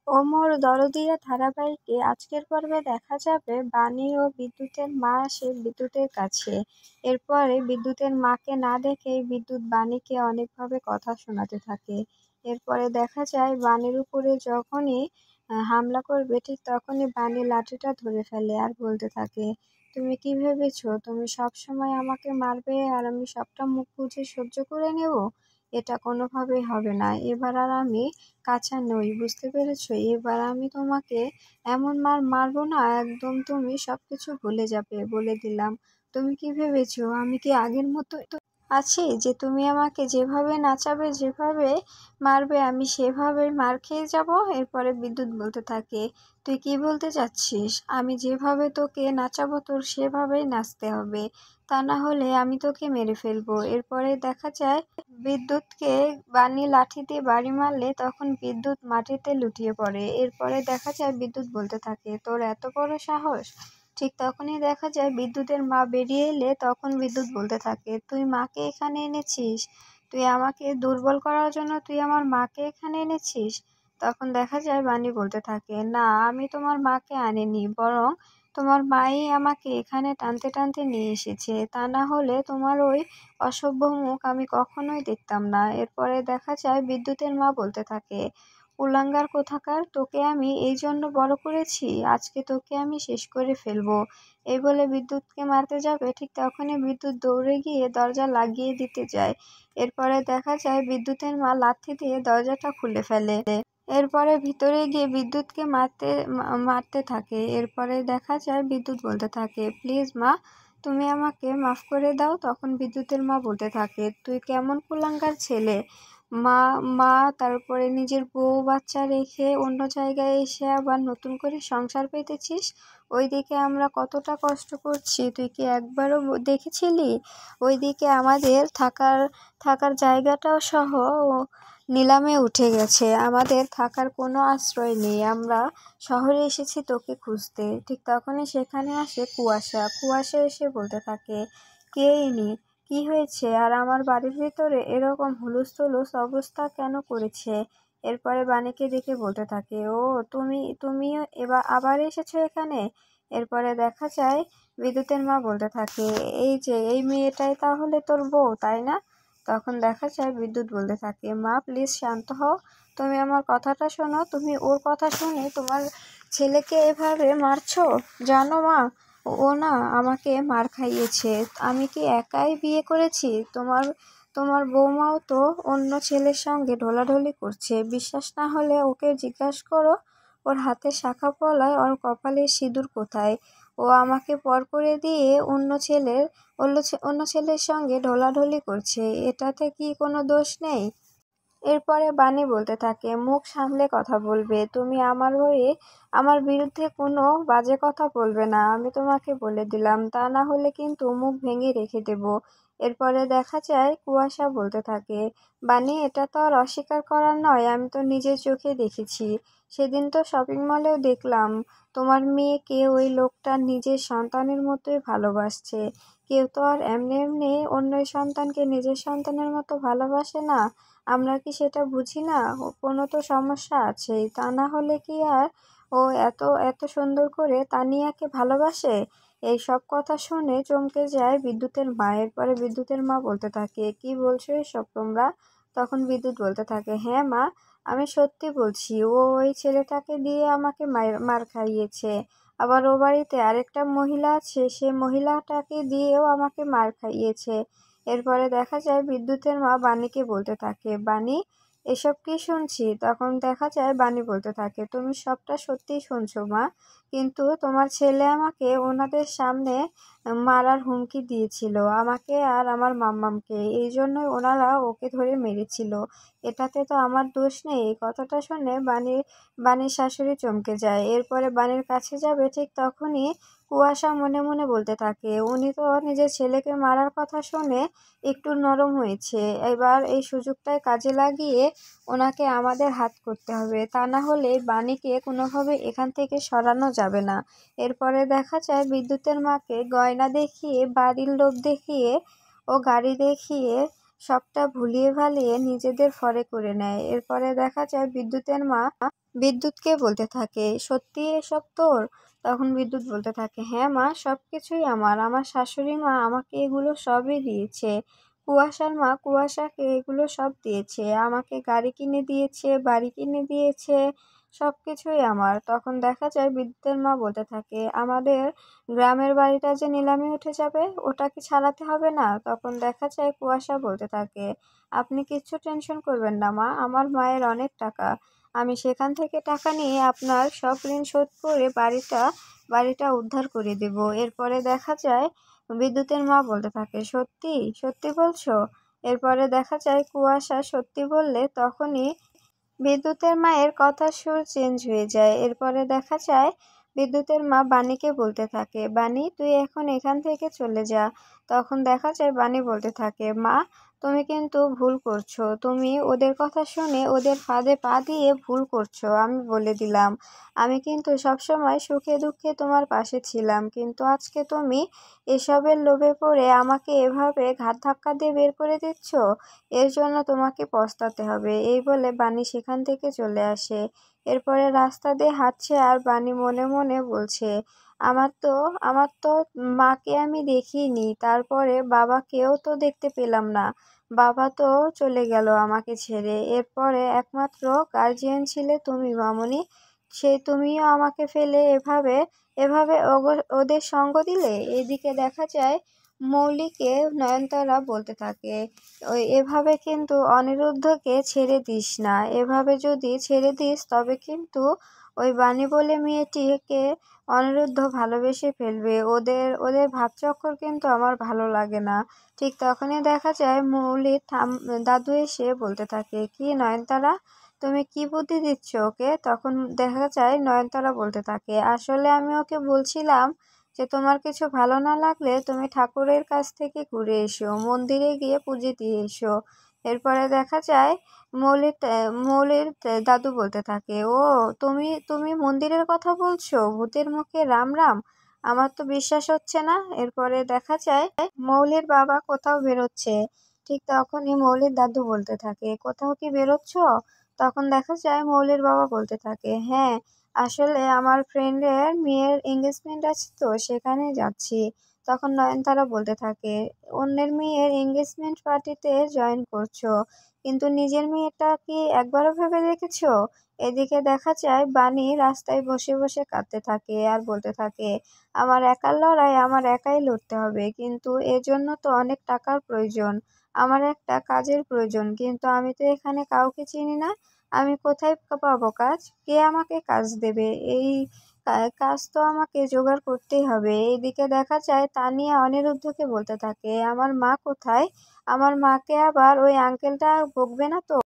ওমর দরদিয়া ধারাবাহিকে আজকের পর্বে দেখা যাবে বাণী ও বিদ্যুতের মা আসে বিদ্যুতের কাছে। এরপরে বিদ্যুতের মাকে না দেখেই বিদ্যুৎ বাণীকে অনেকভাবে কথা শোনাতে থাকে। এরপরে দেখা যায় বাণীর উপরে যখনই হামলা করবে ঠিক তখনই বাণী লাঠিটা ধরে ফেলে আর বলতে থাকে, তুমি কি ভেবেছো তুমি সব সময় আমাকে মারবে আর আমি সবটা মুখ বুজে সহ্য করে নেব? এটা কোনোভাবেই হবে না। এবার আর আমি কাঁচা নই, বুঝতে পেরেছো? এবার আমি তোমাকে এমন মার মারবো না, একদম তুমি সবকিছু ভুলে যাবে, বলে দিলাম। তুমি কি ভেবেছো আমি কি আগের মতো আছি যে তুমি আমাকে যেভাবে নাচাবে, যেভাবে মারবে আমি সেভাবে মার খেয়ে যাব? এরপরে বিদ্যুৎ বলতে থাকে, তুই কি বলতে চাচ্ছিস? আমি যেভাবে তোকে নাচাবো তোর সেভাবেই নাচতে হবে, তা না হলে আমি তোকে মেরে ফেলবো। এরপরে দেখা যায় বিদ্যুৎকে বানি লাঠি দিয়ে বাড়ি মারলে তখন বিদ্যুৎ মাটিতে লুটিয়ে পড়ে। এরপরে দেখা যায় বিদ্যুৎ বলতে থাকে, তোর এত বড় সাহস! ঠিক তখনই দেখা যায় বিদ্যুতের মা বেরিয়ে এলে তখন বিদ্যুৎ বলতে থাকে, তুই মাকে এখানে এনেছিস? তুই আমাকে দুর্বল করার জন্য তুই আমার মাকে এখানে এনেছিস? তখন দেখা যায় বাণী বলতে থাকে, না আমি তোমার মাকে আনিনি, বরং তোমার মাই আমাকে এখানে টানতে টানতে নিয়ে এসেছে, তা না হলে তোমার ওই অসভ্য মুখ আমি কখনোই দেখতাম না। এরপরে দেখা যায় বিদ্যুতের মা বলতে থাকে, কুলাঙ্গার কোথাকার, তোকে আমি এই জন্য বড় করেছি, আজকে তোকে আমি শেষ করে ফেলবো। এই বলে বিদ্যুৎকে মারতে যাবে ঠিক তখনই বিদ্যুৎ দৌড়ে গিয়ে দরজা লাগিয়ে দিতে যায়। এরপরে দেখা যায় বিদ্যুতের মা লাথি দিয়ে দরজাটা খুলে ফেলে। এরপরে ভিতরে গিয়ে বিদ্যুৎকে মারতে থাকে। এরপরে দেখা যায় বিদ্যুৎ বলতে থাকে, প্লিজ মা, তুমি আমাকে মাফ করে দাও। তখন বিদ্যুতের মা বলতে থাকে, তুই কেমন কুলাঙ্গার ছেলে! মা মা তারপরে নিজের বউ বাচ্চা রেখে অন্য জায়গায় এসে আবার নতুন করে সংসার পেতেছিস। ওইদিকে আমরা কতটা কষ্ট করছি তুই কি একবারও দেখেছিলি? ওইদিকে আমাদের থাকার থাকার জায়গাটাও সহ নিলামে উঠে গেছে, আমাদের থাকার কোনো আশ্রয় নেই, আমরা শহরে এসেছি তোকে খুঁজতে। ঠিক তখনই সেখানে আসে কুয়াশা। কুয়াশা এসে বলতে থাকে, কে ইনি? কি হয়েছে? আর আমার বাড়ির ভিতরে এরকম হুলস্থুলুস অবস্থা কেন করেছে? এরপরে বাণীকে দেখে বলতে থাকে, ও তুমিও এবার আবার এসেছো এখানে? এরপরে দেখা যায় বিদ্যুতের মা বলতে থাকে, এই যে এই মেয়েটাই তাহলে তোর বউ, তাই না? তখন দেখা যায় বিদ্যুৎ বলতে থাকে, মা প্লিজ শান্ত হও, তুমি আমার কথাটা শোনো, তুমি ওর কথা শুনে তোমার ছেলেকে এভাবে মারছো? জানো মা, ও না আমাকে মার খাইয়েছে। আমি কি একাই বিয়ে করেছি? তোমার তোমার বৌমাও তো অন্য ছেলের সঙ্গে ঢোলাঢলি করছে। বিশ্বাস না হলে ওকে জিজ্ঞাসা করো, ওর হাতে শাখা পলায়, ওর কপালে সিঁদুর কোথায়? ও আমাকে পর করে দিয়ে অন্য ছেলের সঙ্গে ঢোলাঢলি করছে, এটাতে কি কোনো দোষ নেই? এরপরে বাণী বলতে থাকে, মুখ সামলে কথা বলবে, তুমি আমার হয়ে আমার বিরুদ্ধে কোনো বাজে কথা বলবে না, আমি তোমাকে বলে দিলাম, তা না হলে কিন্তু মুখ ভেঙে রেখে দেব। এরপরে দেখা যায় কুয়াশা বলতে থাকে, বাণী এটা তো আর অস্বীকার করার নয়, আমি তো নিজের চোখে দেখেছি। সেদিন তো শপিং মলেও দেখলাম তোমার মেয়েকে ওই লোকটা নিজের সন্তানের মতোই ভালোবাসছে। কেউ তো আর এমনি এমনি অন্য সন্তানকে নিজের সন্তানের মতো ভালোবাসে না। আমরা কি সেটা বুঝি না? কোনো তো সমস্যা আছেই, তা না হলে কি আর ও এত এত সুন্দর করে তানিয়াকে ভালোবাসে? এই সব কথা শুনে চমকে যায় বিদ্যুতের মা। এরপরে বিদ্যুতের মা বলতে থাকে, কি বলছো এসব তোমরা? তখন বিদ্যুৎ বলতে থাকে, হ্যাঁ মা, আমি সত্যি বলছি, ও ওই ছেলেটাকে দিয়ে আমাকে মার খাইয়েছে। আবার ও বাড়িতে আরেকটা মহিলা আছে, সে মহিলাটাকে দিয়েও আমাকে মার খাইয়েছে। এরপরে দেখা যায় বিদ্যুতের মা বাণীকে বলতে থাকে, বাণী, এসব কি শুনছি? তখন দেখা যায় বাণী বলতে থাকে, তুমি সবটা সত্যিই শুনছো মা, কিন্তু তোমার ছেলে আমাকে ওনাদের সামনে মারার হুমকি দিয়েছিল, আমাকে আর আমার মাম্মামকে, এই জন্যই ওনারা ওকে ধরে মেরেছিল। এটাতে তো আমার দোষ নেই। এই কথাটা শুনে বাণীর শাশুড়ি চমকে যায়। এরপরে বাণীর কাছে যাবে ঠিক তখনই কুয়াশা মনে মনে বলতে থাকে, উনি তো নিজের ছেলেকে মারার কথা শুনে একটু নরম হয়েছে, এবার এই সুযোগটায় কাজে লাগিয়ে ওনাকে আমাদের হাত করতে হবে, তা না হলে বাণীকে কোনোভাবে এখান থেকে সরানো যাবে না। এরপরে দেখা যায় বিদ্যুতের মাকে গয়না দেখিয়ে, বাড়ির লোক দেখিয়ে ও গাড়ি দেখিয়ে সবটা ভুলিয়ে ভালিয়ে নিজেদের ফরে করে নেয়। এরপরে দেখা যায় বিদ্যুতের মা বিদ্যুৎকে বলতে থাকে, সত্যি এসব তোর? তখন বিদ্যুৎ বলতে থাকে, হ্যাঁ মা, সবকিছুই আমার। আমার শাশুড়ি মা আমাকে এগুলো সবই দিয়েছে। কুয়াশার মা কুয়াশাকে এগুলো সব দিয়েছে, আমাকে গাড়ি কিনে দিয়েছে, বাড়ি কিনে দিয়েছে, সবকিছুই আমার। তখন দেখা যায় বিদ্যুতের মা বলতে থাকে, আমাদের গ্রামের বাড়িটা যে নিলামে উঠে যাবে, ওটা কি ছাড়াতে হবে না? তখন দেখা যায় কুয়াশা বলতে থাকে, আপনি কিচ্ছু টেনশন করবেন না মা, আমার মায়ের অনেক টাকা, আমি সেখান থেকে টাকা নিয়ে আপনার সব ঋণ শোধ করে বাড়িটা উদ্ধার করে দেব। এরপরে দেখা যায় বিদ্যুতের মা বলতে থাকে, সত্যি সত্যি বলছো? এরপরে দেখা যায় কুয়াশা সত্যি বললে তখনই বিদ্যুতের মায়ের কথার সুর চেঞ্জ হয়ে যায়। এরপরে দেখা যায় বিদ্যুতের মা বাণীকে বলতে থাকে, বাণী তুই এখন এখান থেকে চলে যা। তখন দেখা যায় বাণী বলতে থাকে, মা তুমি কিন্তু ভুল করছো, তুমি ওদের কথা শুনে ওদের ফাঁদে পা দিয়ে ভুল করছো। আমি বলে দিলাম, আমি কিন্তু সবসময় সুখে দুঃখে তোমার পাশে ছিলাম, কিন্তু আজকে তুমি এসবের লোভে পড়ে আমাকে এভাবে ঘাত ধাক্কা দিয়ে বের করে দিচ্ছ, এর জন্য তোমাকে পস্তাতে হবে। এই বলে বাণী সেখান থেকে চলে আসে। এরপরে রাস্তা দিয়ে হাঁটছে আর বাণী মনে মনে বলছে, আমার তো মাকে আমি দেখিনি, তারপরে বাবাকেও তো দেখতে পেলাম না, বাবা তো চলে গেল আমাকে ছেড়ে। এরপরে একমাত্র গার্জিয়ান ছিলে তুমি মামুনি, তুমিও আমাকে ফেলে এভাবে এভাবে ওদের সঙ্গ দিলে। এদিকে দেখা যায় মৌলিকে নয়নতারা বলতে থাকে, এভাবে কিন্তু অনিরুদ্ধকে ছেড়ে দিস না, এভাবে যদি ছেড়ে দিস তবে কিন্তু ওই বাণী বলে মেয়েটিকে অনিরুদ্ধ ভালোবেসে ফেলবে, ওদের ওদের ভাবচক্কর কিন্তু আমার ভালো লাগে না। ঠিক তখনই দেখা যায় মৌলির দাদু এসে বলতে থাকে, কি নয়নতারা, তুমি কি বুদ্ধি দিচ্ছ ওকে? তখন দেখা যায় নয়নতারা বলতে থাকে, আসলে আমি ওকে বলছিলাম যে তোমার কিছু ভালো না লাগলে তুমি ঠাকুরের কাছ থেকে ঘুরে এসো, মন্দিরে গিয়ে পুজো দিয়ে এসো। এরপরে দেখা যায় মৌলির দাদু বলতে থাকে, ও তুমি তুমি মন্দিরের কথা বলছো? ভূতের মুখে রাম রাম, আমার তো বিশ্বাস হচ্ছে না। এরপরে দেখা যায় মৌলির বাবা কোথাও বেরোচ্ছে। ঠিক তখনই মৌলির দাদু বলতে থাকে, কোথাও কি বেরোচ্ছ? তখন দেখা যায় মৌলির বাবা বলতে থাকে, হ্যাঁ আসলে আমার ফ্রেন্ডের মেয়ের এঙ্গেজমেন্ট আছে তো সেখানে যাচ্ছি। তখন নয়নতারা বলতে থাকে, অন্যের মেয়ের এঙ্গেজমেন্ট পার্টিতে জয়েন করছো, কিন্তু নিজের মেয়েটা কি একবারও ভেবে দেখেছো? এদিকে দেখা যায় বাণী রাস্তায় বসে বসে কাঁদতে থাকে আর বলতে থাকে, আমার একার লড়াই আমার একাই লড়তে হবে, কিন্তু এর জন্য তো অনেক টাকার প্রয়োজন, আমার একটা কাজের প্রয়োজন, কিন্তু আমি তো এখানে কাউকে চিনি না, আমি কোথায় পাবো কাজ? কে আমাকে কাজ দেবে? এই কাজ তো আমাকে জোগাড় করতেই হবে। এইদিকে দেখা যায় তানিয়া অনিরুদ্ধকে বলতে থাকে, আমার মা কোথায়? আমার মাকে আবার ওই আঙ্কেলটা বকবে না তো?